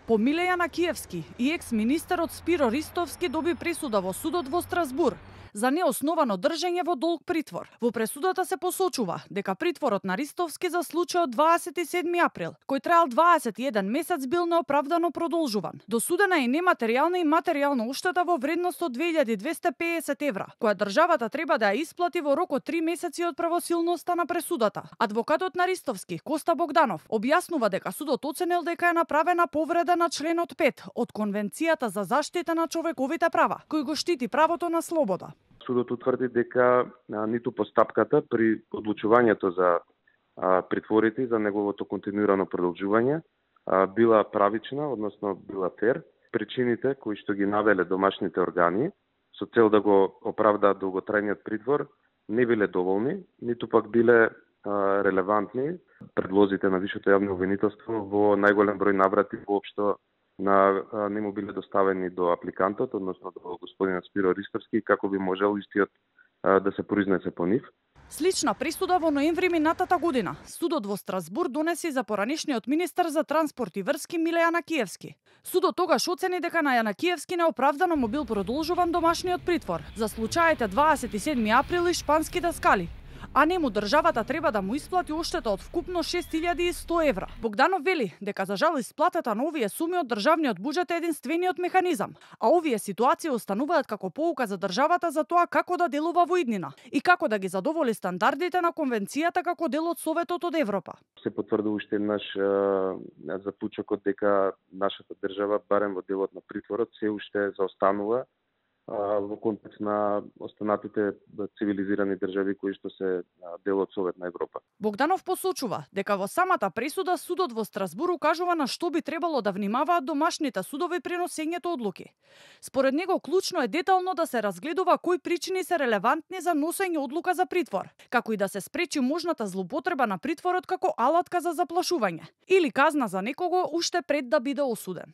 По Миле Јанакиевски и екс-министерот Спиро Ристовски доби пресуда во судот во Страсбур за неосновано држење во долг притвор. Во пресудата се посочува дека притворот на Ристовски за случајот 27 април, кој траел 21 месец, бил неоправдано продолжуван. Досудена е нематеријална и материјална уштета во вредност од 2250 евра, која државата треба да ја исплати во рок од 3 месеци од правосилноста на пресудата. Адвокатот на Ристовски, Коста Богданов, објаснува дека судот оценил дека е направена повреда на членот 5 од Конвенцијата за заштита на човековите права, кој го штити правото на слобода. Судот утврди дека ниту постапката при одлучувањето за притворите за неговото континуирано продолжување била правична, односно била фер. Причините кои што ги навеле домашните органи со цел да го оправдаат долготрајниот притвор не биле доволни, ниту пак биле релевантни предлозите на Висшето јавно обвинителство во најголем број наврати воопшто не му биле доставени до апликантот, односно до господинот Спиро Ристовски, како би можел истиот да се произнесе по нив. Слична присуда во ноември минатата година судот во Страсбур донеси за поранешниот министер за транспорт и врски Миле Јанакиевски. Судот тогаш оцени дека на Јанакиевски неоправдано му бил продолжуван домашниот притвор за случаите 27 април и шпанските скали, а нему државата треба да му исплати оштета од вкупно 6100 евра. Богданов вели дека за жал исплатата на овие суми од државниот буџет е единствениот механизам, а овие ситуации остануваат како поука за државата за тоа како да делува во иднина и како да ги задоволи стандардите на конвенцијата како дел од Советот од Европа. Се потврдува уште еднаш заклучокот дека нашата држава, барем во делот на притворот, се уште заостанува во контекст на останатите цивилизирани држави кои што се дел од Советна Европа. Богданов посочува дека во самата пресуда судот во Страсбур укажува на што би требало да внимаваат домашните судови при носењето одлуки. Според него клучно е детално да се разгледува кои причини се релевантни за носење одлука за притвор, како и да се спречи можната злоупотреба на притворот како алатка за заплашување или казна за некого уште пред да биде осуден.